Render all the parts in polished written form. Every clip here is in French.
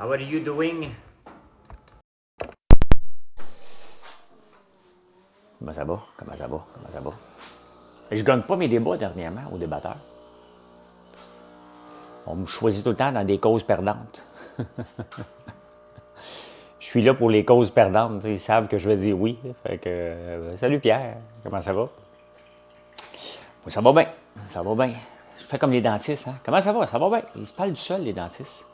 How are you doing? Comment ça va? Comment ça va? Comment ça va? Je gagne pas mes débats dernièrement aux débatteurs. On me choisit tout le temps dans des causes perdantes. Je suis là pour les causes perdantes. Ils savent que je vais dire oui. Fait que, salut Pierre, comment ça va? Oui, ça va bien. Ça va bien. Je fais comme les dentistes. Hein? Comment ça va? Ça va bien. Ils se parlent du seul, les dentistes.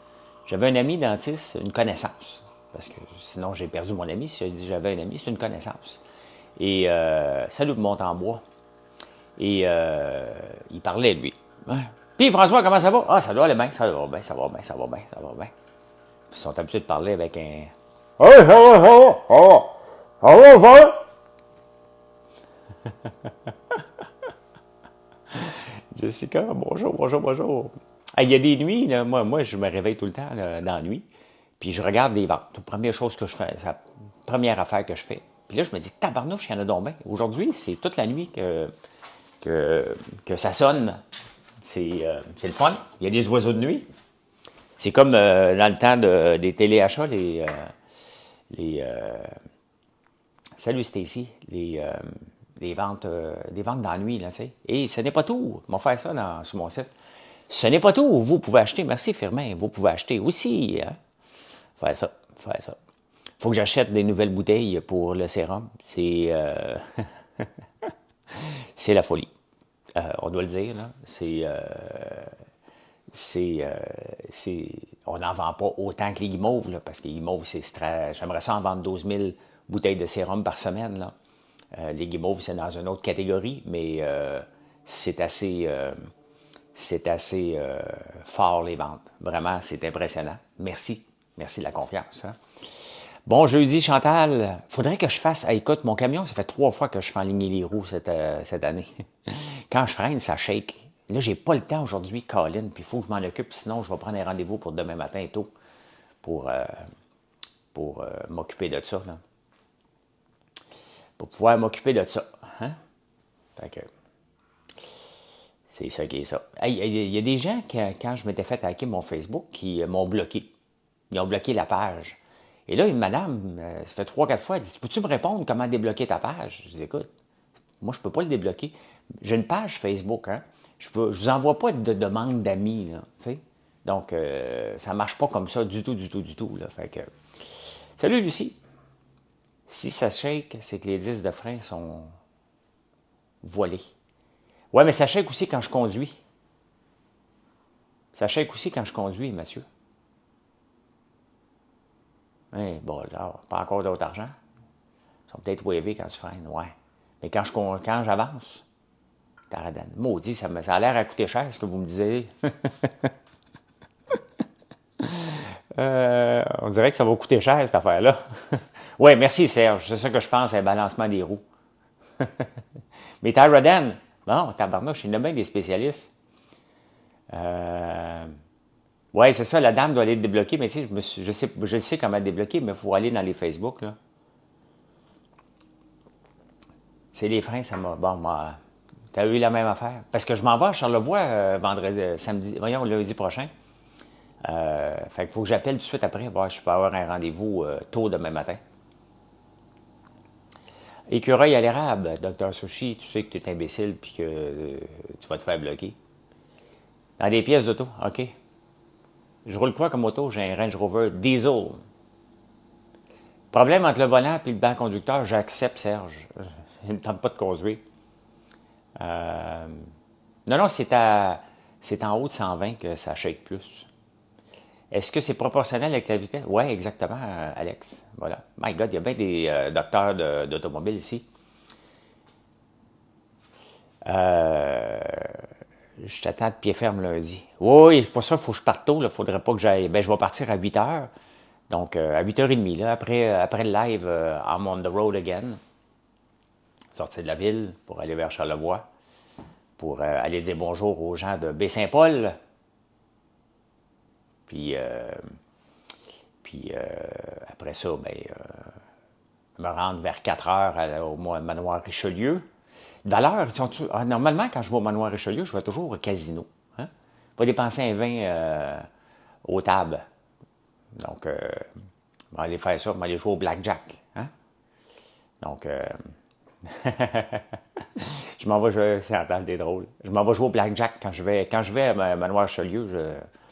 J'avais un ami dentiste, une connaissance. Parce que sinon, j'ai perdu mon ami. Si je dis j'avais un ami, c'est une connaissance. Et salut Montembois. Et il parlait, lui. Ouais. Puis François, comment ça va? Ah, ça doit aller bien, ça va bien, ça va bien, ça va bien, ça va bien. Ils sont habitués de parler avec un. Hey, ça va, ça va, ça va, ça va, ça va. Jessica, bonjour, bonjour, bonjour. Ah, il y a des nuits, là, moi, je me réveille tout le temps là, dans la nuit, puis je regarde les ventes. La première chose que je fais, c'est la première affaire que je fais. Puis là, je me dis, tabarnouche, il y en a donc bien. Aujourd'hui, c'est toute la nuit que ça sonne. C'est le fun. Il y a des oiseaux de nuit. C'est comme dans le temps des téléachats, salut Stacy, des ventes dans la nuit, là, tu sais. Et ce n'est pas tout. On va faire ça sur mon site. Ce n'est pas tout. Vous pouvez acheter, merci Firmin, vous pouvez acheter aussi. Hein? Faire ça, faire ça. Faut que j'achète des nouvelles bouteilles pour le sérum. C'est c'est la folie. On doit le dire, là. On n'en vend pas autant que les guimauves, là, parce que les guimauves, j'aimerais ça en vendre 12 000 bouteilles de sérum par semaine. Là. Les guimauves, c'est dans une autre catégorie, mais c'est assez fort, les ventes. Vraiment, c'est impressionnant. Merci. Merci de la confiance. Hein? Bon jeudi, Chantal. Faudrait que je fasse. Écoute, mon camion, ça fait 3 fois que je fais aligner les roues cette année. Quand je freine, ça shake. Là, j'ai pas le temps aujourd'hui, Colin, puis il faut que je m'en occupe, sinon je vais prendre un rendez-vous pour demain matin tôt pour m'occuper de ça. Là. Pour pouvoir m'occuper de ça. Hein? Fait que c'est ça qui est ça. Il y a des gens, quand je m'étais fait hacker mon Facebook, qui m'ont bloqué. Ils ont bloqué la page. Et là, une madame, ça fait 3-4 fois, elle dit, peux-tu me répondre comment débloquer ta page? Je dis, écoute, moi, je ne peux pas le débloquer. J'ai une page Facebook, hein. Je ne vous envoie pas de demande d'amis, là, tu sais. Donc, ça ne marche pas comme ça du tout, du tout, du tout, là. Fait que... Salut, Lucie. Si ça shake, c'est que les disques de frein sont voilés. Ouais, mais ça shake aussi quand je conduis. Ça shake aussi quand je conduis, Mathieu. Hey, bon, là, pas encore d'autre argent. Ils sont peut-être wavés quand tu freines, ouais. Mais quand j'avance, taradane. Maudit, ça a l'air à coûter cher, ce que vous me disiez. On dirait que ça va coûter cher, cette affaire-là. Oui, merci Serge. C'est ça que je pense, un balancement des roues. Mais Tyroden, bon, tabarnouche, il y en a bien des spécialistes. Oui, c'est ça, la dame doit aller débloquer, mais tu sais, je sais comment débloquer, mais il faut aller dans les Facebook, là. C'est les freins, ça m'a... Bon, moi, t'as eu la même affaire? Parce que je m'en vais à Charlevoix lundi prochain. Fait qu'il faut que j'appelle tout de suite après. Bon, je peux avoir un rendez-vous tôt demain matin. Écureuil à l'érable, Dr Sushi, tu sais que tu es imbécile puis que tu vas te faire bloquer. Dans des pièces d'auto, OK. Je roule quoi comme auto? J'ai un Range Rover Diesel. Problème entre le volant et le banc conducteur, j'accepte Serge. Il ne tente pas de conduire. Non, c'est en haut de 120 que ça shake plus. Est-ce que c'est proportionnel avec la vitesse? Oui, exactement, Alex. Voilà. My God, il y a bien des docteurs d'automobile ici. Je t'attends de pied ferme lundi. Oui, c'est pour ça qu'il faut que je parte tôt. Il ne faudrait pas que j'aille. Ben, je vais partir à 8 heures. Donc, à 8h30, là, après le live, I'm on the road again. Sortir de la ville pour aller vers Charlevoix. Pour aller dire bonjour aux gens de Baie-Saint-Paul. Puis après ça, me rendre vers 4 heures au manoir Richelieu. Valeur, normalement, quand je vais au manoir Richelieu, je vais toujours au casino. Hein? Pas dépenser un vin aux tables. Donc, on va aller faire ça, on va aller jouer au blackjack. Hein? Donc, je m'en vais jouer, c'est des drôles. Je m'en vais jouer au blackjack quand je vais à Manoir Richelieu, je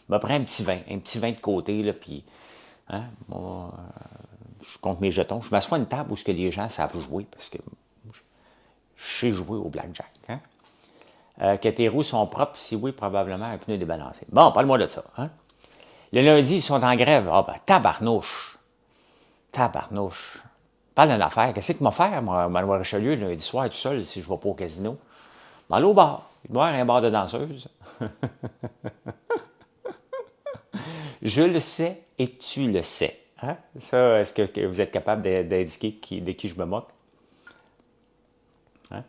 me prends un petit vin de côté, là, puis, hein, moi, je compte mes jetons. Je m'assois à une table où ce que les gens savent jouer, parce que je sais jouer au blackjack. Hein? Que tes roues sont propres, si oui, probablement un pneu débalancé. Bon, parle-moi de ça. Hein? Le lundi, ils sont en grève. Ah ben, tabarnouche. Tabarnouche. Parle d'une affaire. Qu'est-ce qu'il m'a fait, moi, Manoir Richelieu, le lundi soir, tout seul, si je ne vais pas au casino? Je m'en vais au bar. Je vais boire un bar de danseuse. Je le sais et tu le sais. Hein? Ça, est-ce que vous êtes capable d'indiquer de qui je me moque? Hein?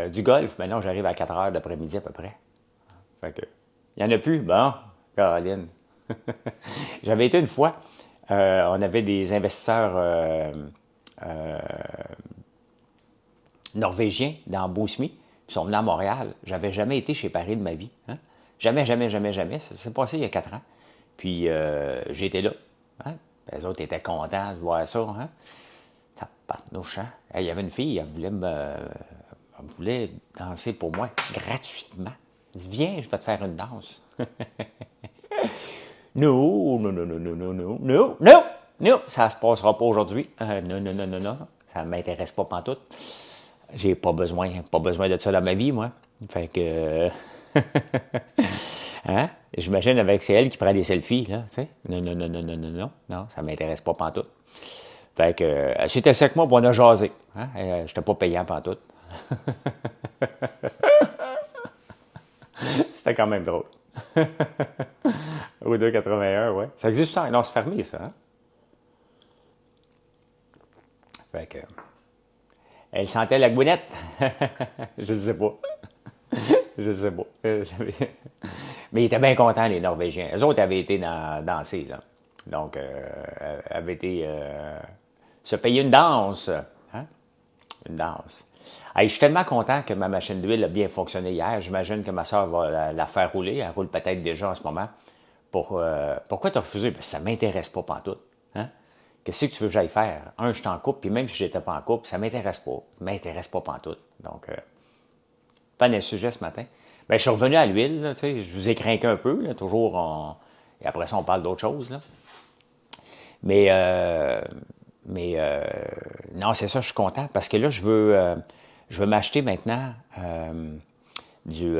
Du golf, maintenant, j'arrive à 4 heures d'après-midi à peu près. Fait que, il n'y en a plus. Bon, Caroline. J'avais été une fois, on avait des investisseurs norvégiens dans Bosmy, qui sont venus à Montréal. J'avais jamais été chez Paris de ma vie. Hein? Jamais, jamais, jamais, jamais. Ça s'est passé il y a 4 ans. Puis j'étais là. Hein? Les autres étaient contents de voir ça. Hein? Tabarnouche, hein? Il y avait une fille, elle voulait danser pour moi gratuitement. Elle dit, viens, je vais te faire une danse. Non, non, non, non, non, non, non, non, non, non, ça se passera pas aujourd'hui. Non, non, non, non, non, ça ne m'intéresse pas pantoute. J'ai pas besoin de ça dans ma vie, moi. Fait que, hein? J'imagine avec c'est elle qui prend des selfies, là, tu sais. Non, non, non, non, non, non, non, non, ça m'intéresse pas pantoute. Fait que, elle s'était avec moi, pour on a jasé. Hein? J'étais pas payant pantoute. C'était quand même drôle. Au 2,81, ouais. Ça existe, non, c'est fermé, ça, hein? Fait que, elle sentait la gouinette. Je ne sais pas. Je ne sais pas. Mais ils étaient bien contents, les Norvégiens. Eux autres avaient été danser, là. Donc, avaient été se payer une danse. Hein? Une danse. Hey, je suis tellement content que ma machine d'huile a bien fonctionné hier. J'imagine que ma soeur va la faire rouler. Elle roule peut-être déjà en ce moment. Pourquoi tu as refusé? Parce que ça ne m'intéresse pas pantoute. Hein? Qu'est-ce que tu veux que j'aille faire? Un, je suis en couple, puis même si je n'étais pas en couple, ça ne m'intéresse pas. Ça ne m'intéresse pas pantoute. Donc, pas le sujet ce matin. Ben, je suis revenu à l'huile, là, tu sais, je vous ai craqué un peu, là, toujours, et après ça, on parle d'autre chose, là. Mais, non, c'est ça, je suis content, parce que là, je veux m'acheter maintenant du,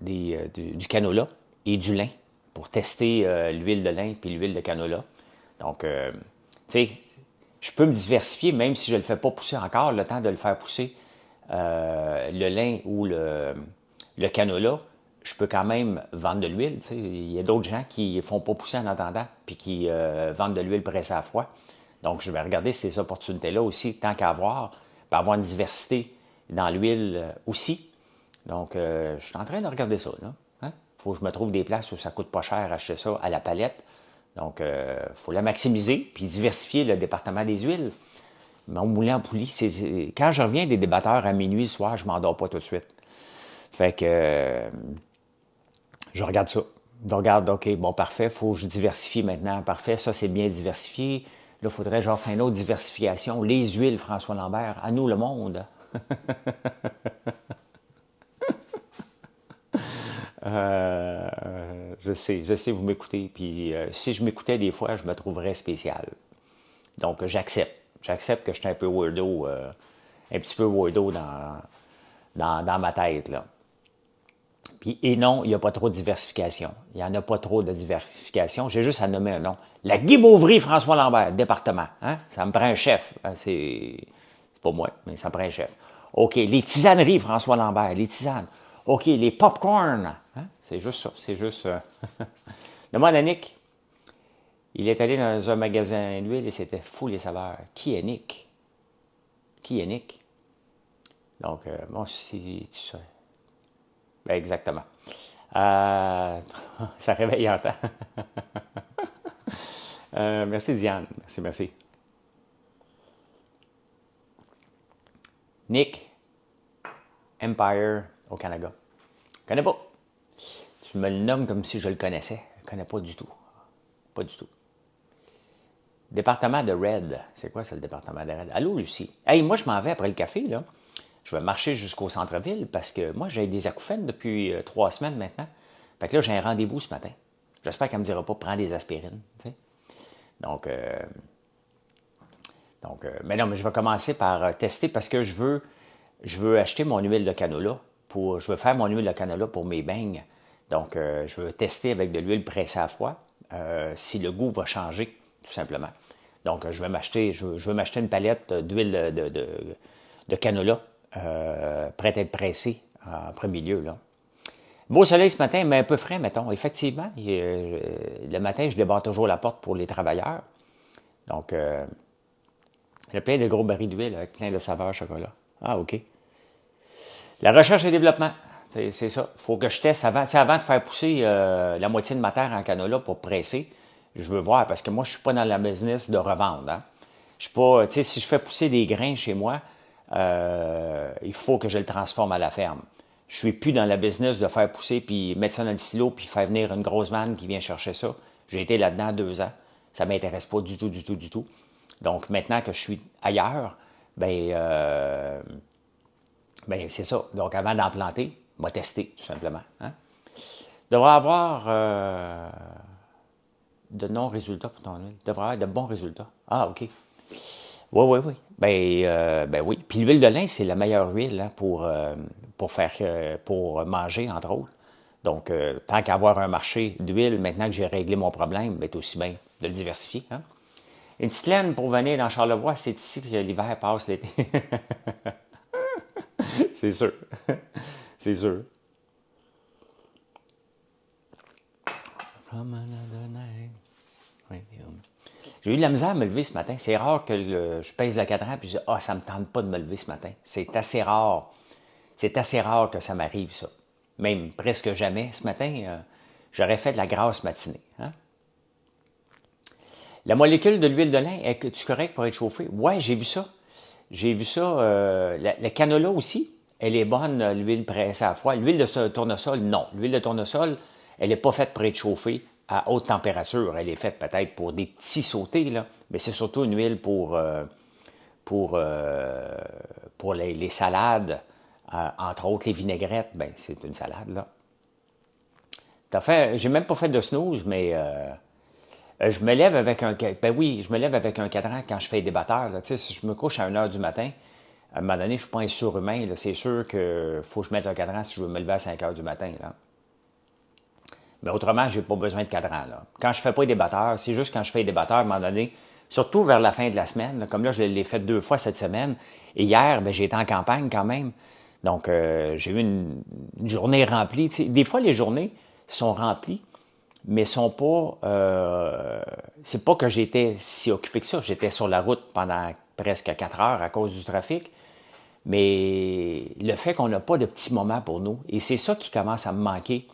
du canola et du lin pour tester l'huile de lin puis l'huile de canola. Donc, tu sais, je peux me diversifier, même si je ne le fais pas pousser encore, le temps de le faire pousser, le lin ou le canola, je peux quand même vendre de l'huile. Tu sais. Il y a d'autres gens qui ne font pas pousser en attendant, puis qui vendent de l'huile pressée à froid. Donc, je vais regarder ces opportunités-là aussi, tant qu'à avoir, puis avoir une diversité dans l'huile aussi. Donc, je suis en train de regarder ça. Il hein? Faut que je me trouve des places où ça coûte pas cher acheter ça à la palette. Donc, il faut la maximiser, puis diversifier le département des huiles. Mon moulin en poulie, quand je reviens des débatteurs à minuit le soir, je ne m'endors pas tout de suite. Fait que je regarde ça. Je regarde, OK, bon, parfait, il faut que je diversifie maintenant. Parfait, ça, c'est bien diversifié. Là, il faudrait genre faire une autre diversification. Les huiles, François Lambert, à nous le monde. Je sais, vous m'écoutez. Puis si je m'écoutais des fois, je me trouverais spécial. Donc, j'accepte. J'accepte que je suis un peu weirdo, un petit peu weirdo dans ma tête, là. Puis, et non, il n'y a pas trop de diversification. Il n'y en a pas trop de diversification. J'ai juste à nommer un nom. La guimauverie François Lambert, département. Hein? Ça me prend un chef. C'est pas moi, mais ça me prend un chef. OK, les tisaneries François Lambert, les tisanes. OK, les pop-corn. Hein? C'est juste ça. C'est juste... Demande à Nick. Il est allé dans un magasin d'huile et c'était fou les saveurs. Qui est Nick? Qui est Nick? Donc, bon, si tu sais. Ben, exactement. Ça réveille en temps. Merci Diane. Merci, merci. Nick, Empire au Canada. Je connais pas. Tu me le nommes comme si je le connaissais. Je ne connais pas du tout. Pas du tout. Département de Red. C'est quoi ça, le département de Red? Allô, Lucie. Hey, moi, je m'en vais après le café, là. Je vais marcher jusqu'au centre-ville parce que moi, j'ai des acouphènes depuis 3 semaines maintenant. Fait que là, j'ai un rendez-vous ce matin. J'espère qu'elle ne me dira pas prends des aspirines. Tu sais. Donc, mais non, mais je vais commencer par tester parce que je veux acheter mon huile de canola. Je veux faire mon huile de canola pour mes beignes. Donc, je veux tester avec de l'huile pressée à froid si le goût va changer, tout simplement. Donc, je veux m'acheter une palette d'huile de canola prête à être pressée en premier lieu, là. Beau soleil ce matin, mais un peu frais, mettons. Effectivement, le matin, je débarre toujours la porte pour les travailleurs. Donc, il y a plein de gros barils d'huile avec plein de saveurs chocolat. Ah, OK. La recherche et développement, c'est ça. Il faut que je teste avant. Tu sais, avant de faire pousser la moitié de ma terre en canola pour presser, je veux voir, parce que moi, je ne suis pas dans la business de revendre. Hein. Je suis pas, tu sais, si je fais pousser des grains chez moi, il faut que je le transforme à la ferme. Je suis plus dans la business de faire pousser, puis mettre ça dans le silo, puis faire venir une grosse vanne qui vient chercher ça. J'ai été là-dedans 2 ans. Ça ne m'intéresse pas du tout, du tout, du tout. Donc, maintenant que je suis ailleurs, ben c'est ça. Donc, avant d'en planter, on va tester, tout simplement. Hein? Devrait avoir de non-résultats pour ton huile. Devrait avoir de bons résultats. Ah, OK. Oui, oui, oui. Ben oui. Puis l'huile de lin, c'est la meilleure huile hein, pour manger, entre autres. Donc, tant qu'à avoir un marché d'huile, maintenant que j'ai réglé mon problème, ben, c'est aussi bien de le diversifier. Hein? Une petite laine pour venir dans Charlevoix, c'est ici que l'hiver passe l'été. C'est sûr. C'est sûr. J'ai eu de la misère à me lever ce matin. C'est rare que je pèse le cadran et je dis ah, ça ne me tente pas de me lever ce matin. C'est assez rare. C'est assez rare que ça m'arrive, ça. Même presque jamais. Ce matin, j'aurais fait de la grasse matinée. Hein? La molécule de l'huile de lin, est-tu correct pour être chauffée? Oui, j'ai vu ça. J'ai vu ça. La canola aussi, elle est bonne, l'huile pressée à froid. L'huile de tournesol, non. L'huile de tournesol, elle n'est pas faite pour être chauffée à haute température. Elle est faite peut-être pour des petits sautés, là. Mais c'est surtout une huile pour les salades, entre autres les vinaigrettes. Ben, c'est une salade, là. J'ai même pas fait de snooze, mais je me lève avec je me lève avec un cadran quand je fais des batteurs. Là. Tu sais, si je me couche à 1 h du matin, à un moment donné, je ne suis pas un surhumain. C'est sûr qu'il faut que je mette un cadran si je veux me lever à 5 h du matin. Là. Mais autrement, je n'ai pas besoin de cadran. Là. Quand je ne fais pas des batteurs, c'est juste quand je fais des batteurs, à un moment donné, surtout vers la fin de la semaine, là, comme là, je l'ai fait 2 fois cette semaine. Et hier, j'ai été en campagne quand même. Donc, j'ai eu une journée remplie. Tu sais, des fois, les journées sont remplies, mais sont pas. C'est pas que j'étais si occupé que ça. J'étais sur la route pendant presque 4 heures à cause du trafic. Mais le fait qu'on n'a pas de petits moments pour nous, et c'est ça qui commence à me manquer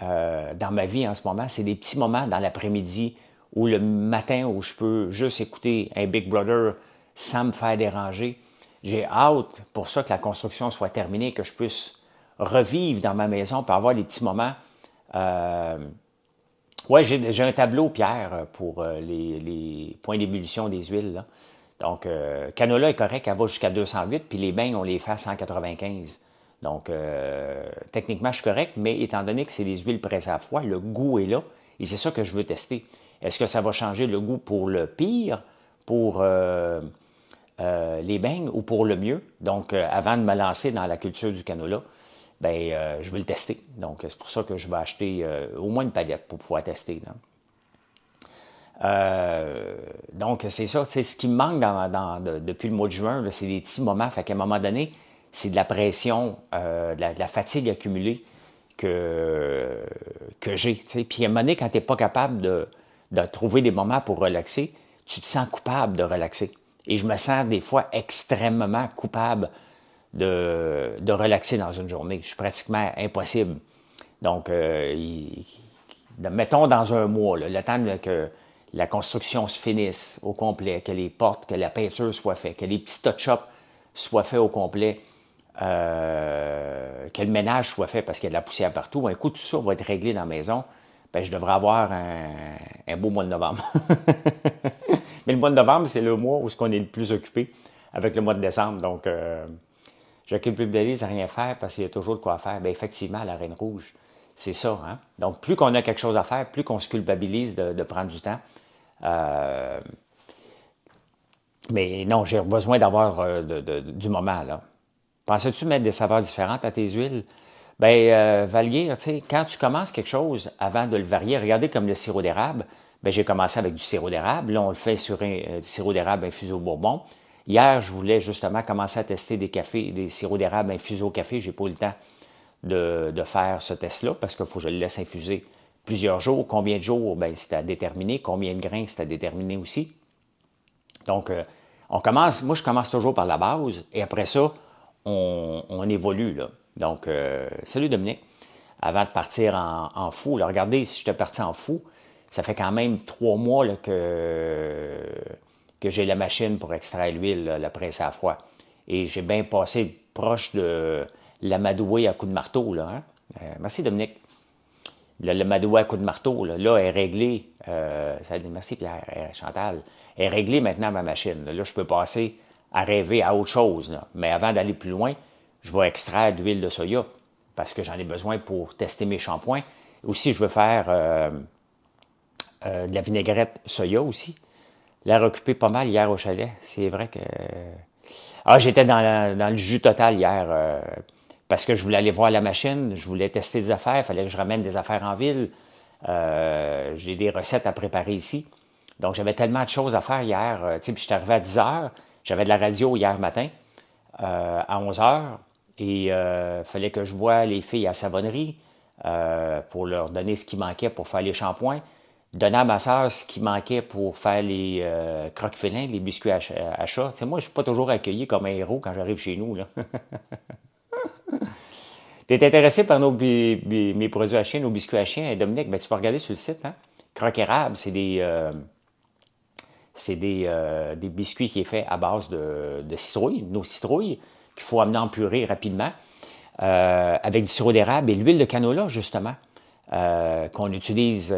dans ma vie en ce moment, c'est des petits moments dans l'après-midi ou le matin où je peux juste écouter un Big Brother sans me faire déranger. J'ai hâte pour ça que la construction soit terminée, que je puisse revivre dans ma maison pour avoir des petits moments. Oui, j'ai un tableau, Pierre, pour les points d'ébullition des huiles. Là. Donc, canola est correct, elle va jusqu'à 208, puis les beignes, on les fait à 195. Donc, techniquement, je suis correct, mais étant donné que c'est des huiles pressées à froid, le goût est là, et c'est ça que je veux tester. Est-ce que ça va changer le goût pour le pire, pour les beignes, ou pour le mieux? Donc, avant de me lancer dans la culture du canola, je vais le tester. Donc, c'est pour ça que je vais acheter au moins une palette pour pouvoir tester. Là. Donc, c'est ça. Ce qui me manque depuis le mois de juin, c'est des petits moments. Fait qu'à un moment donné, c'est de la pression, de la fatigue accumulée que j'ai. T'sais. Puis à un moment donné, quand tu n'es pas capable de trouver des moments pour relaxer, tu te sens coupable de relaxer. Et je me sens des fois extrêmement coupable de relaxer dans une journée. Je suis pratiquement impossible. Donc, mettons dans un mois, là, le temps que la construction se finisse au complet, que les portes, que la peinture soit faite, que les petits touch-ups soient faits au complet. que le ménage soit fait parce qu'il y a de la poussière partout. Un coup, tout ça va être réglé dans la maison. Ben, je devrais avoir un beau mois de novembre. Mais le mois de novembre, c'est le mois où on est le plus occupé avec le mois de décembre. Donc, je culpabilise à rien faire parce qu'il y a toujours de quoi faire. Bien, effectivement, la Reine Rouge, c'est ça. Hein? Donc, plus qu'on a quelque chose à faire, plus qu'on se culpabilise de prendre du temps. Euh, mais non, j'ai besoin d'avoir du moment, là. Pensais-tu mettre des saveurs différentes à tes huiles? Ben, Valier, tu sais, quand tu commences quelque chose, avant de le varier, regardez comme le sirop d'érable, ben, j'ai commencé avec du sirop d'érable. Là, on le fait sur du sirop d'érable infusé au bourbon. Hier, je voulais justement commencer à tester des cafés, des sirops d'érable infusés au café. J'ai pas eu le temps de faire ce test-là parce qu'il faut que je le laisse infuser plusieurs jours. Combien de jours? Ben, c'est à déterminer. Combien de grains? C'est à déterminer aussi. Donc, moi, je commence toujours par la base et après ça, on évolue, là. Donc, salut Dominique. Avant de partir en fou, là, regardez, si j'étais parti en fou, ça fait quand même 3 mois là, que j'ai la machine pour extraire l'huile, la presse à froid. Et j'ai bien passé proche de l'amadouer à coup de marteau, là. Hein? Merci Dominique. Le Madoué à coup de marteau, là est réglé. Merci Pierre, Chantal. Est réglé maintenant ma machine. Là, je peux passer à rêver à autre chose. Là. Mais avant d'aller plus loin, je vais extraire de l'huile de soya parce que j'en ai besoin pour tester mes shampoings. Aussi, je veux faire de la vinaigrette soya aussi. L'air occupé pas mal hier au chalet. C'est vrai que... Ah, j'étais dans le jus total hier parce que je voulais aller voir la machine, je voulais tester des affaires, il fallait que je ramène des affaires en ville. J'ai des recettes à préparer ici. Donc, j'avais tellement de choses à faire hier. Puis je suis arrivé à 10 heures. J'avais de la radio hier matin à 11 heures. Et il fallait que je voie les filles à savonnerie pour leur donner ce qui manquait pour faire les shampoings. Donner à ma soeur ce qui manquait pour faire les croque-félins, les biscuits à chat. Tu sais, moi, je suis pas toujours accueilli comme un héros quand j'arrive chez nous. Là. Tu es intéressé par mes produits à chien, nos biscuits à chien, Dominique? Ben, tu peux regarder sur le site. Hein? Croque érable, c'est des biscuits qui est fait à base de citrouilles, nos citrouilles, qu'il faut amener en purée rapidement, avec du sirop d'érable et l'huile de canola, justement, qu'on utilise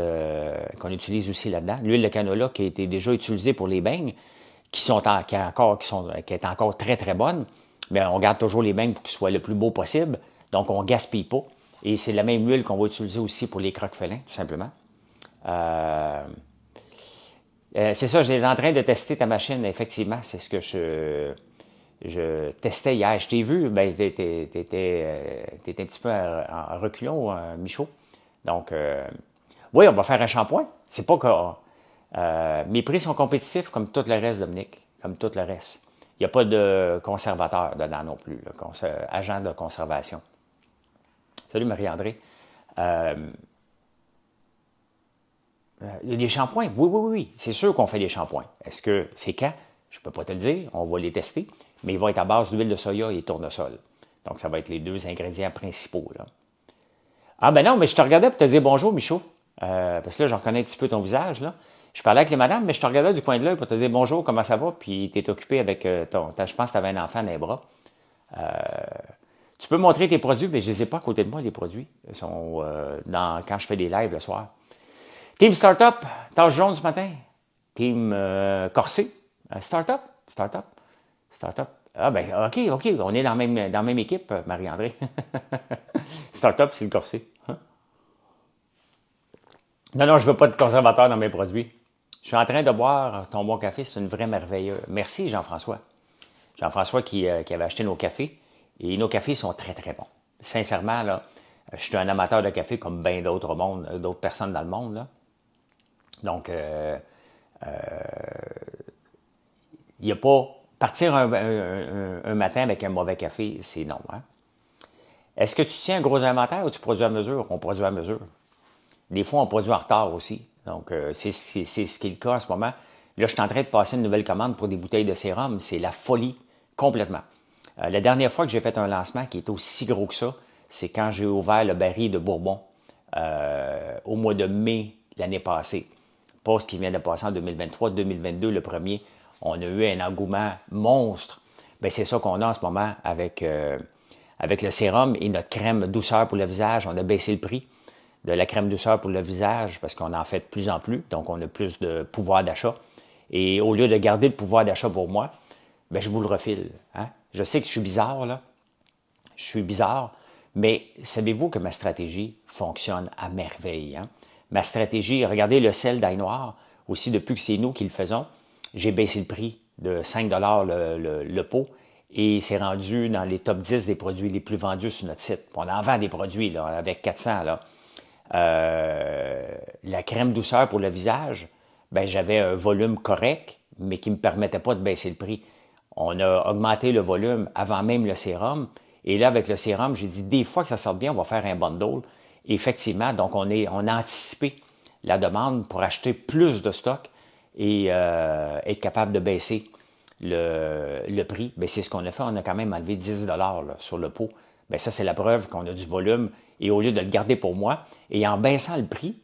aussi là-dedans. L'huile de canola qui a été déjà utilisée pour les beignes, qui est encore très, très bonne, mais on garde toujours les beignes pour qu'ils soient le plus beau possible, donc on ne gaspille pas. Et c'est la même huile qu'on va utiliser aussi pour les croque-félins, tout simplement. C'est ça, j'étais en train de tester ta machine, effectivement, c'est ce que je testais hier. Je t'ai vu, ben, t'étais un petit peu en reculons, Michaud. Donc, oui, on va faire un shampoing. C'est pas que mes prix sont compétitifs comme tout le reste, Dominique, comme tout le reste. Il n'y a pas de conservateur dedans non plus, agent de conservation. Salut Marie-André. Il y a des shampoings. Oui, oui, oui, oui. C'est sûr qu'on fait des shampoings. Est-ce que c'est quand? Je ne peux pas te le dire. On va les tester. Mais ils vont être à base d'huile de soya et tournesol. Donc, ça va être les deux ingrédients principaux. Là. Ah, ben non, mais je te regardais pour te dire bonjour, Michaud. Parce que là, je reconnais un petit peu ton visage. Là. Je parlais avec les madames, mais je te regardais du coin de l'œil pour te dire bonjour, comment ça va? Puis, tu es occupé avec je pense que tu avais un enfant dans les bras. Tu peux montrer tes produits, mais je ne les ai pas à côté de moi, les produits. Ils sont quand je fais des lives le soir. Team Startup, tâche jaune ce matin. Team Corsé, Startup, Startup, Startup. Ah ben, OK, on est dans la même équipe, Marie-André. Startup, c'est le Corsé. Hein? Non, non, je ne veux pas de conservateur dans mes produits. Je suis en train de boire ton bon café, c'est une vraie merveille. Merci, Jean-François. Jean-François qui avait acheté nos cafés. Et nos cafés sont très, très bons. Sincèrement, là, je suis un amateur de café comme bien d'autres personnes dans le monde. Là. Donc, il n'y a pas... Partir un matin avec un mauvais café, c'est non. Hein? Est-ce que tu tiens un gros inventaire ou tu produis à mesure? On produit à mesure. Des fois, on produit en retard aussi. Donc, c'est ce qui est le cas en ce moment. Là, je suis en train de passer une nouvelle commande pour des bouteilles de sérum. C'est la folie, complètement. La dernière fois que j'ai fait un lancement qui est aussi gros que ça, c'est quand j'ai ouvert le baril de Bourbon au mois de mai l'année passée. Pas ce qui vient de passer en 2023, 2022, le premier. On a eu un engouement monstre. Bien, c'est ça qu'on a en ce moment avec avec le sérum et notre crème douceur pour le visage, on a baissé le prix de la crème douceur pour le visage parce qu'on en fait de plus en plus, donc on a plus de pouvoir d'achat. Et au lieu de garder le pouvoir d'achat pour moi, ben je vous le refile. Hein? Je sais que je suis bizarre, là. Je suis bizarre, mais savez-vous que ma stratégie fonctionne à merveille? Hein? Ma stratégie, regardez le sel d'ail noir, aussi depuis que c'est nous qui le faisons, j'ai baissé le prix de 5 le pot et c'est rendu dans les top 10 des produits les plus vendus sur notre site. On en vend des produits là, avec 400. Là. La crème douceur pour le visage, ben, j'avais un volume correct, mais qui ne me permettait pas de baisser le prix. On a augmenté le volume avant même le sérum. Et là, avec le sérum, j'ai dit, des fois que ça sort bien, on va faire un bundle. Et effectivement, donc on a anticipé la demande pour acheter plus de stock et être capable de baisser le prix. Bien, c'est ce qu'on a fait. On a quand même enlevé 10 là, sur le pot. Bien, ça, c'est la preuve qu'on a du volume. Et au lieu de le garder pour moi, et en baissant le prix,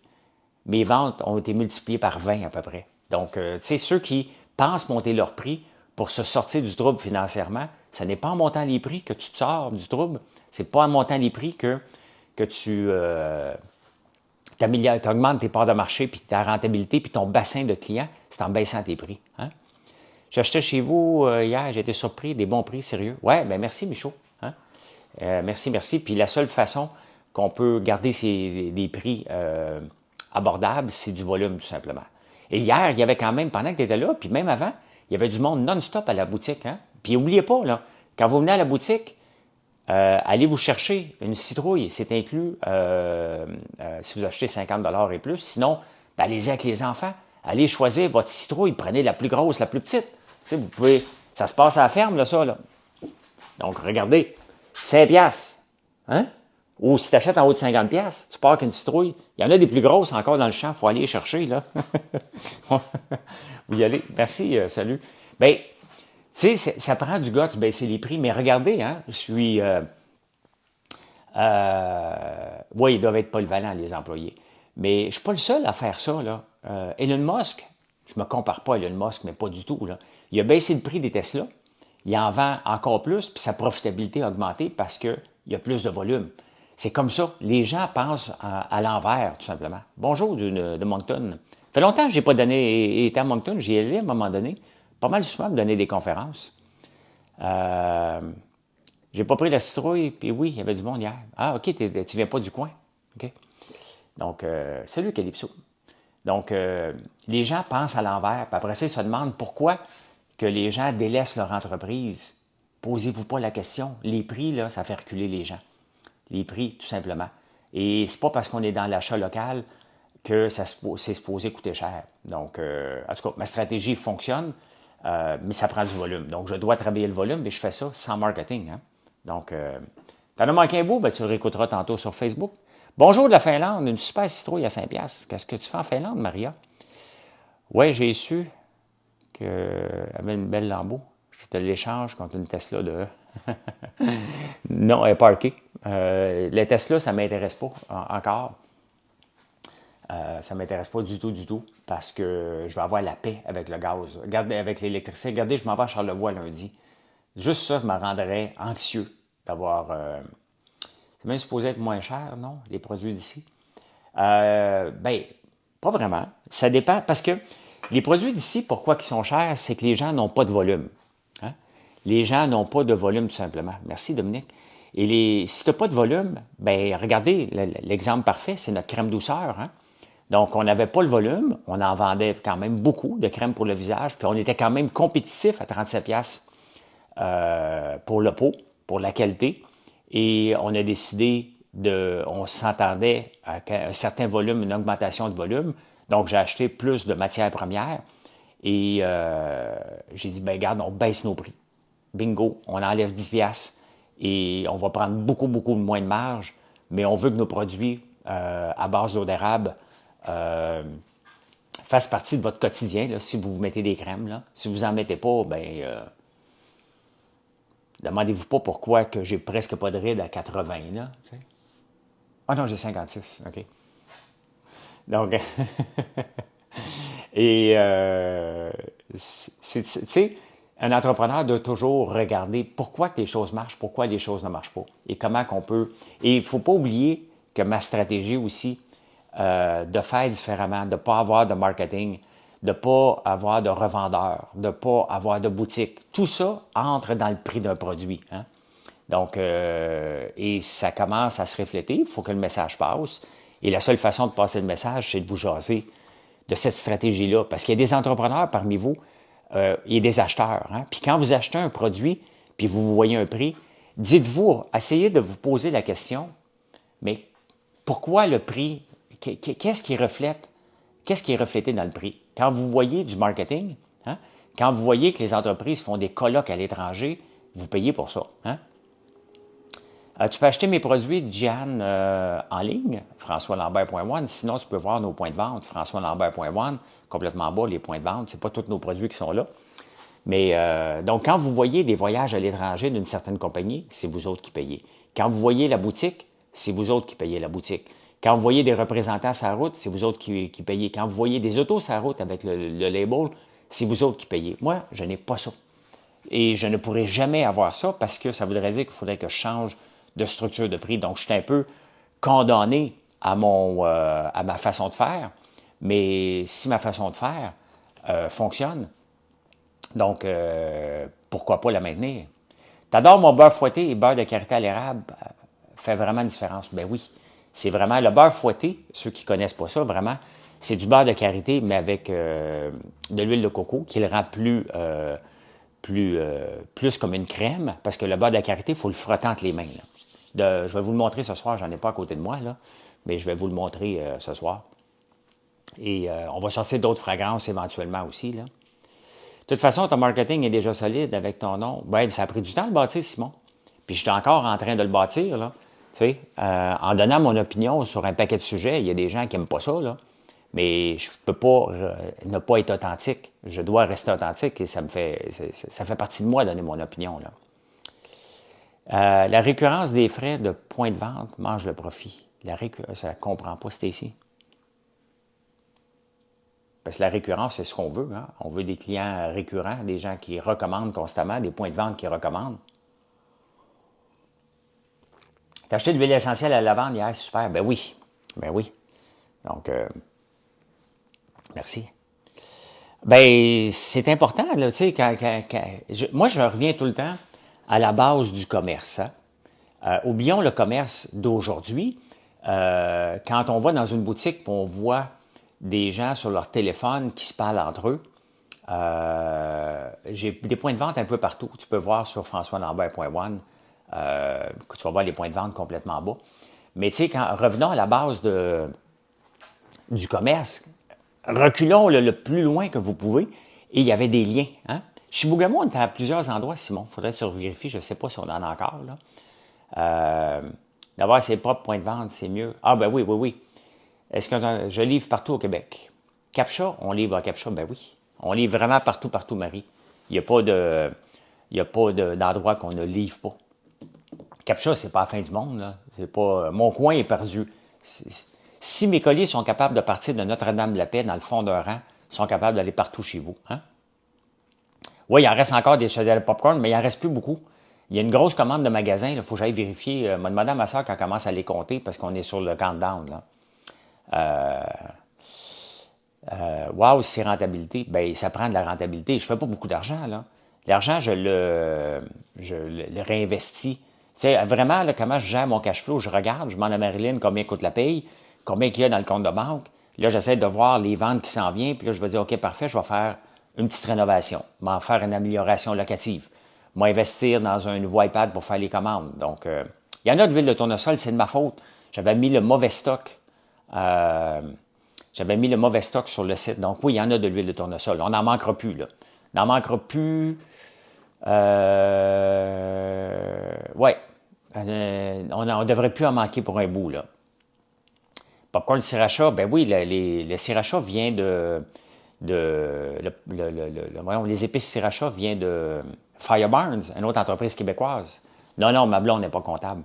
mes ventes ont été multipliées par 20 à peu près. Donc, tu sais, ceux qui pensent monter leur prix pour se sortir du trouble financièrement, ce n'est pas en montant les prix que tu te sors du trouble. C'est pas en montant les prix que tu augmentes tes parts de marché, puis ta rentabilité, puis ton bassin de clients, c'est en baissant tes prix. Hein? J'ai acheté chez vous hier, j'ai été surpris, des bons prix, sérieux. Ouais, ben merci Michaud. Hein? Merci, merci. Puis la seule façon qu'on peut garder des prix abordables, c'est du volume, tout simplement. Et hier, il y avait quand même, pendant que tu étais là, puis même avant, il y avait du monde non-stop à la boutique. Hein? Puis n'oubliez pas, là, quand vous venez à la boutique, allez vous chercher une citrouille, c'est inclus si vous achetez 50 et plus. Sinon, ben, allez-y avec les enfants. Allez choisir votre citrouille, prenez la plus grosse, la plus petite. Tu sais, vous pouvez, ça se passe à la ferme, là, ça. Là. Donc, regardez, 5 piastres. Hein? Ou si tu achètes en haut de 50 piastres, tu pars avec une citrouille. Il y en a des plus grosses encore dans le champ, il faut aller les chercher, là. Vous y allez. Merci, salut. Bien, tu sais, ça prend du gars de baisser les prix, mais regardez, hein, je suis... oui, ils doivent être polyvalents, les employés. Mais je ne suis pas le seul à faire ça, là. Elon Musk, je ne me compare pas à Elon Musk, mais pas du tout, là. Il a baissé le prix des Tesla, il en vend encore plus, puis sa profitabilité a augmenté parce qu'il y a plus de volume. C'est comme ça. Les gens pensent à l'envers, tout simplement. Bonjour de Moncton. Ça fait longtemps que je n'ai pas été à Moncton. J'y allais à un moment donné. Pas mal souvent me donner des conférences. J'ai pas pris la citrouille, puis oui, il y avait du monde hier. Ah, OK, tu viens pas du coin. OK. Donc, salut Calypso. Donc, les gens pensent à l'envers, puis après ça, ils se demandent pourquoi que les gens délaissent leur entreprise. Posez-vous pas la question. Les prix, là, ça fait reculer les gens. Les prix, tout simplement. Et c'est pas parce qu'on est dans l'achat local que c'est supposé coûter cher. Donc, en tout cas, ma stratégie fonctionne, mais ça prend du volume. Donc, je dois travailler le volume, mais je fais ça sans marketing. Hein? Donc, t'en as manqué un bout, ben, tu le réécouteras tantôt sur Facebook. Bonjour de la Finlande, une super citrouille à 5 piastres. Qu'est-ce que tu fais en Finlande, Maria? Oui, j'ai su qu'elle avait une belle lambeau. Je te l'échange contre une Tesla de... Non, elle est parkée. Les Tesla, ça ne m'intéresse pas encore. Ça ne m'intéresse pas du tout, parce que je vais avoir la paix avec le gaz. Regardez, avec l'électricité. Regardez, je m'en vais à Charlevoix lundi. Juste ça, je me rendrais anxieux d'avoir... c'est même supposé être moins cher, non, les produits d'ici? Ben, pas vraiment. Ça dépend, parce que les produits d'ici, pourquoi ils sont chers, c'est que les gens n'ont pas de volume. Hein? Les gens n'ont pas de volume, tout simplement. Merci, Dominique. Et si tu n'as pas de volume, ben regardez, l'exemple parfait, c'est notre crème douceur. Hein? Donc, on n'avait pas le volume, on en vendait quand même beaucoup de crème pour le visage, puis on était quand même compétitif à 37 piastres pour le pot, pour la qualité. Et on a décidé on s'entendait à un certain volume, une augmentation de volume. Donc, j'ai acheté plus de matières premières et j'ai dit, ben regarde, on baisse nos prix. Bingo, on enlève 10 piastres et on va prendre beaucoup, beaucoup moins de marge, mais on veut que nos produits à base d'eau d'érable fassent partie de votre quotidien, là, si vous mettez des crèmes. Là. Si vous n'en mettez pas, ben demandez-vous pas pourquoi que j'ai presque pas de rides à 80, là. Tu sais. Ah non, j'ai 56, OK. Donc, et, tu sais, un entrepreneur doit toujours regarder pourquoi que les choses marchent, pourquoi les choses ne marchent pas et comment qu'on peut. Et il ne faut pas oublier que ma stratégie aussi, de faire différemment, de ne pas avoir de marketing, de ne pas avoir de revendeurs, de ne pas avoir de boutique. Tout ça entre dans le prix d'un produit. Hein? Donc, et ça commence à se refléter. Il faut que le message passe. Et la seule façon de passer le message, c'est de vous jaser de cette stratégie-là. Parce qu'il y a des entrepreneurs parmi vous, il y a des acheteurs. Hein? Puis quand vous achetez un produit, puis vous voyez un prix, dites-vous, essayez de vous poser la question, mais pourquoi le prix? Qu'est-ce qui reflète? Qu'est-ce qui est reflété dans le prix? Quand vous voyez du marketing, hein? Quand vous voyez que les entreprises font des colloques à l'étranger, vous payez pour ça. Hein? Tu peux acheter mes produits de Gian en ligne, françoislambert.one. Sinon, tu peux voir nos points de vente, françoislambert.one, complètement bas, les points de vente. Ce n'est pas tous nos produits qui sont là. Mais donc, quand vous voyez des voyages à l'étranger d'une certaine compagnie, c'est vous autres qui payez. Quand vous voyez la boutique, c'est vous autres qui payez la boutique. Quand vous voyez des représentants sur la route, c'est vous autres qui payez. Quand vous voyez des autos sur la route avec le label, c'est vous autres qui payez. Moi, je n'ai pas ça. Et je ne pourrai jamais avoir ça parce que ça voudrait dire qu'il faudrait que je change de structure de prix. Donc, je suis un peu condamné à ma façon de faire. Mais si ma façon de faire fonctionne, donc pourquoi pas la maintenir? T'adores mon beurre fouetté et beurre de karité à l'érable, fait vraiment une différence. Ben oui, c'est vraiment le beurre fouetté, ceux qui connaissent pas ça, vraiment, c'est du beurre de karité, mais avec de l'huile de coco, qui le rend plus comme une crème, parce que le beurre de karité, il faut le frotter entre les mains. Je vais vous le montrer ce soir, j'en ai pas à côté de moi, là, mais je vais vous le montrer ce soir. Et on va sortir d'autres fragrances éventuellement aussi, là. De toute façon, ton marketing est déjà solide avec ton nom. Ben, ça a pris du temps de le bâtir, Simon. Puis je suis encore en train de le bâtir, là. Tu sais, en donnant mon opinion sur un paquet de sujets, il y a des gens qui n'aiment pas ça, là. Mais je ne peux pas ne pas être authentique. Je dois rester authentique et ça fait partie de moi de donner mon opinion, là. La récurrence des frais de point de vente mange le profit. Ça ne comprend pas, Stacy. Parce que la récurrence, c'est ce qu'on veut. Hein? On veut des clients récurrents, des gens qui recommandent constamment, des points de vente qui recommandent. T'as acheté de l'huile essentielle à la lavande hier, super. Ben oui. Ben oui. Donc, merci. Ben, c'est important, là, tu sais, moi, je reviens tout le temps à la base du commerce. Hein? Oublions le commerce d'aujourd'hui. Quand on va dans une boutique et on voit des gens sur leur téléphone qui se parlent entre eux, j'ai des points de vente un peu partout. Tu peux voir sur françoislambert.one, que tu vas voir les points de vente complètement bas. Mais tu sais, revenons à la base du commerce, reculons le plus loin que vous pouvez, et il y avait des liens. Hein? Chez Bougamo, on était à plusieurs endroits, Simon. Il faudrait que tu revérifies, je ne sais pas si on en a encore. D'avoir ses propres points de vente, c'est mieux. Ah ben oui, oui, oui. Est-ce que je livre partout au Québec? Captcha, on livre à Captcha? Ben oui. On livre vraiment partout, partout, Marie. Il n'y a pas d'endroit qu'on ne livre pas. Captcha, c'est pas la fin du monde, là. C'est pas, mon coin est perdu. Si mes colis sont capables de partir de Notre-Dame-de-la-Paix dans le fond d'un rang, ils sont capables d'aller partout chez vous. Hein? Oui, il en reste encore des chaudières de popcorn, mais il n'en reste plus beaucoup. Il y a une grosse commande de magasins, il faut que j'aille vérifier. M'a demandé à ma soeur quand elle commence à les compter parce qu'on est sur le countdown, là. Wow, c'est rentabilité. Ben, ça prend de la rentabilité. Je fais pas beaucoup d'argent, là. L'argent, je le réinvestis. Tu sais, vraiment, là, comment je gère mon cash flow, je regarde, je demande à Marilyn combien coûte la paye, combien il y a dans le compte de banque. Là, j'essaie de voir les ventes qui s'en viennent, puis là, je vais dire, OK, parfait, je vais faire une petite rénovation, m'en faire une amélioration locative, m'investir dans un nouveau iPad pour faire les commandes. Donc, il y en a de l'huile de tournesol, c'est de ma faute. J'avais mis le mauvais stock. J'avais mis le mauvais stock sur le site. Donc, oui, il y en a de l'huile de tournesol. On n'en manquera plus, là. On n'en manquera plus. Ouais. On ne devrait plus en manquer pour un bout, là. Popcorn sriracha, ben oui, le sriracha vient voyons, les épices sriracha vient de Fireburns, une autre entreprise québécoise. Non, non, ma blonde n'est pas comptable.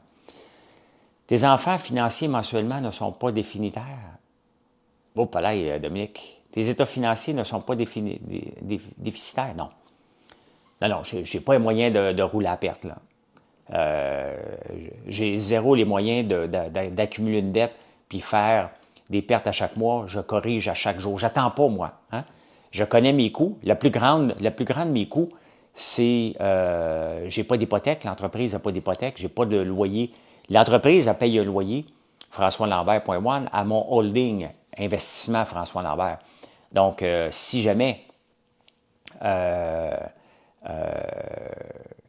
Tes enfants financiers mensuellement ne sont pas déficitaires. Oh, pas là, Dominique. Tes états financiers ne sont pas déficitaires, non. Non, non, j'ai pas les moyens de rouler à perte, là. Euh, j'ai zéro les moyens d'accumuler une dette puis faire des pertes à chaque mois. Je corrige à chaque jour. J'attends pas, moi. Hein? Je connais mes coûts. La plus grande de mes coûts, c'est j'ai pas d'hypothèque. L'entreprise n'a pas d'hypothèque. J'ai pas de loyer. L'entreprise, elle paye un loyer. François Lambert.one à mon holding investissement François Lambert. Donc, si jamais euh,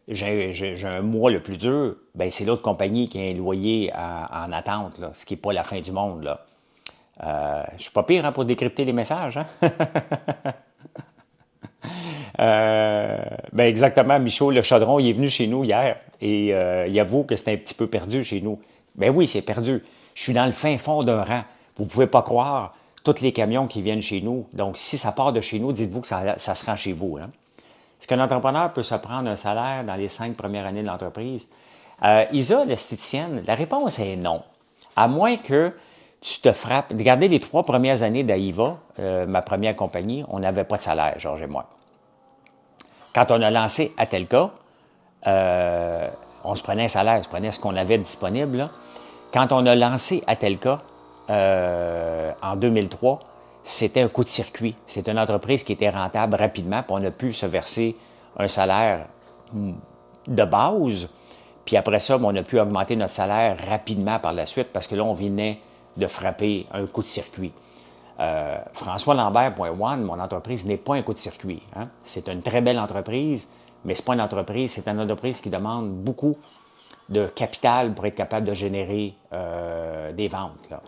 j'ai un mois le plus dur, ben c'est l'autre compagnie qui a un loyer en attente, là, ce qui n'est pas la fin du monde. Là. Je suis pas pire hein, pour décrypter les messages. Hein? Ben exactement, Michaud Le Chaudron, il est venu chez nous hier et il avoue que c'était un petit peu perdu chez nous. Ben oui, c'est perdu. Je suis dans le fin fond d'un rang. Vous pouvez pas croire tous les camions qui viennent chez nous. Donc, si ça part de chez nous, dites-vous que ça se rend chez vous. Hein? Est-ce qu'un entrepreneur peut se prendre un salaire dans les 5 premières années de l'entreprise? Isa, l'esthéticienne, la réponse est non. À moins que tu te frappes. Regardez les 3 premières années d'Aïva, ma première compagnie, on n'avait pas de salaire, Georges et moi. Quand on a lancé Atelka, on se prenait un salaire, on se prenait ce qu'on avait disponible. Là. Quand on a lancé Atelka en 2003, c'était un coup de circuit. C'est une entreprise qui était rentable rapidement, puis on a pu se verser un salaire de base. Puis après ça, on a pu augmenter notre salaire rapidement par la suite parce que là, on venait de frapper un coup de circuit. François Lambert.one, mon entreprise n'est pas un coup de circuit. Hein? C'est une très belle entreprise, mais ce n'est pas une entreprise, c'est une entreprise qui demande beaucoup de capital pour être capable de générer des ventes. Là.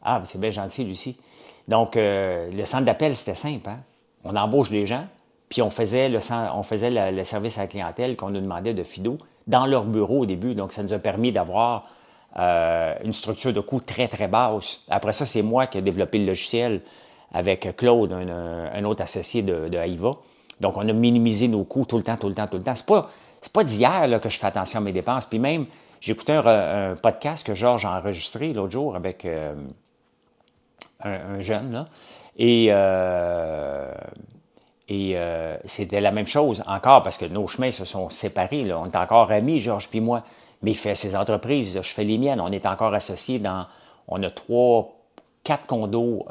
Ah, c'est bien gentil, Lucie. Donc, le centre d'appel, c'était simple. Hein? On embauche des gens, puis on faisait le service à la clientèle qu'on nous demandait de Fido dans leur bureau au début. Donc, ça nous a permis d'avoir une structure de coût très, très basse. Après ça, c'est moi qui ai développé le logiciel avec Claude, un autre associé de AIVA. Donc, on a minimisé nos coûts tout le temps, tout le temps, tout le temps. C'est pas d'hier là, que je fais attention à mes dépenses. Puis même, j'ai écouté un podcast que Georges a enregistré l'autre jour avec un jeune, là. Et c'était la même chose encore parce que nos chemins se sont séparés. Là. On est encore amis, Georges puis moi. Mais il fait ses entreprises, là, je fais les miennes. On est encore associés dans... On a 4 condos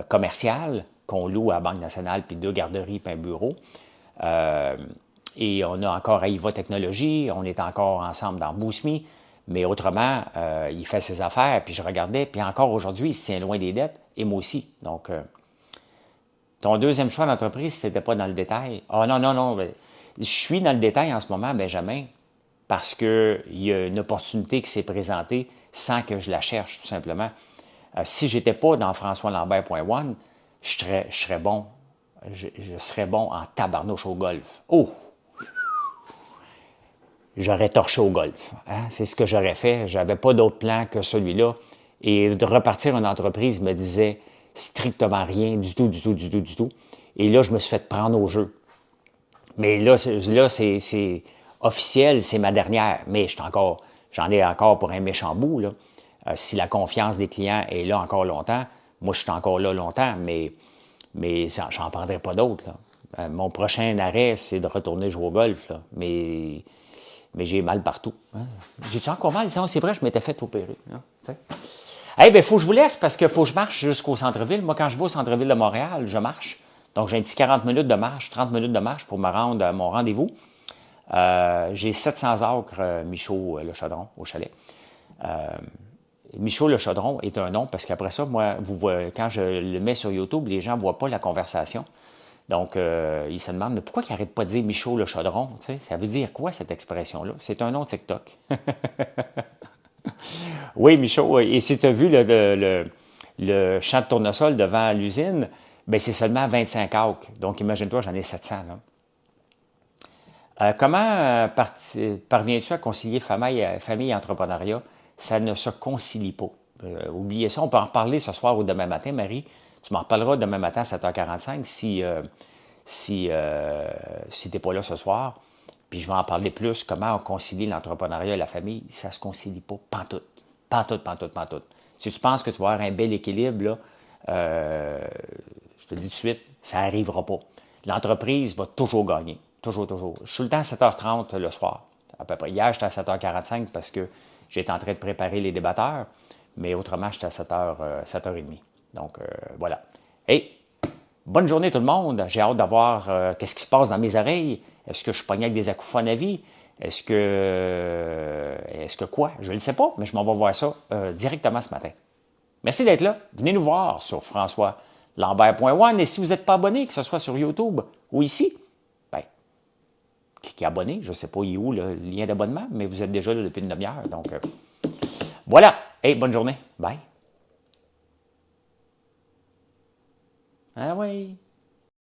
commerciaux qu'on loue à la Banque nationale, puis 2 garderies, puis un bureau. Et on a encore AIVA Technologies, on est encore ensemble dans Boosme, mais autrement, il fait ses affaires, puis je regardais, puis encore aujourd'hui, il se tient loin des dettes, et moi aussi. Donc, ton deuxième choix d'entreprise, si tu n'étais pas dans le détail. Ah non, non, non, ben, je suis dans le détail en ce moment, Benjamin, parce qu'il y a une opportunité qui s'est présentée sans que je la cherche, tout simplement. Si j'étais pas dans françoislambert.one, je serais bon. Je serais bon en tabarnouche au golf. Oh! J'aurais torché au golf. Hein? C'est ce que j'aurais fait. J'avais pas d'autre plan que celui-là. Et de repartir une entreprise me disait strictement rien du tout, du tout, du tout, du tout. Et là, je me suis fait prendre au jeu. Mais là, c'est officiel, c'est ma dernière. Mais j'en ai encore pour un méchant bout. Là. Si la confiance des clients est là encore longtemps, moi, je suis encore là longtemps, mais j'en prendrai pas d'autres. Mon prochain arrêt, c'est de retourner jouer au golf. Là. Mais j'ai mal partout. Hein. J'ai-tu encore mal? C'est vrai, je m'étais fait opérer. Hein, eh bien, il faut que je vous laisse parce qu'il faut que je marche jusqu'au centre-ville. Moi, quand je vais au centre-ville de Montréal, je marche. Donc, j'ai un petit 40 minutes de marche, 30 minutes de marche pour me rendre à mon rendez-vous. J'ai 700 acres, Michaud Le Chaudron, au chalet. Michaud Le Chaudron est un nom parce qu'après ça, moi, quand je le mets sur YouTube, les gens ne voient pas la conversation. Donc, ils se demandent, mais pourquoi ils n'arrêtent pas de dire Michaud Le Chaudron? Tu sais, ça veut dire quoi, cette expression-là? C'est un nom TikTok. Oui, Michaud, et si tu as vu le champ de tournesol devant l'usine, ben c'est seulement 25 acres. Donc, imagine-toi, j'en ai 700. Là. Comment parviens-tu à concilier famille et entrepreneuriat? Ça ne se concilie pas. Oubliez ça, on peut en reparler ce soir ou demain matin, Marie. Tu m'en reparleras demain matin à 7h45 si tu n'es pas là ce soir. Puis je vais en parler plus, comment on concilie l'entrepreneuriat et la famille. Ça ne se concilie pas, pantoute. Pantoute, pantoute, pantoute. Si tu penses que tu vas avoir un bel équilibre, là, te dis tout de suite, ça n'arrivera pas. L'entreprise va toujours gagner. Toujours, toujours. Je suis le temps à 7h30 le soir, à peu près. Hier, j'étais à 7h45 parce que j'étais en train de préparer les débatteurs, mais autrement, j'étais à 7h30. Donc, voilà. Hey, bonne journée tout le monde. J'ai hâte d'avoir qu'est-ce qui se passe dans mes oreilles. Est-ce que je suis pogné avec des acouphonies à vie? Est-ce que quoi? Je ne le sais pas, mais je m'en vais voir ça directement ce matin. Merci d'être là. Venez nous voir sur françoislambert.one. Et si vous n'êtes pas abonné, que ce soit sur YouTube ou ici, ben, cliquez abonné. Je ne sais pas où le lien d'abonnement, mais vous êtes déjà là depuis une demi-heure. Donc, voilà. Hey, bonne journée. Bye. Ah oui.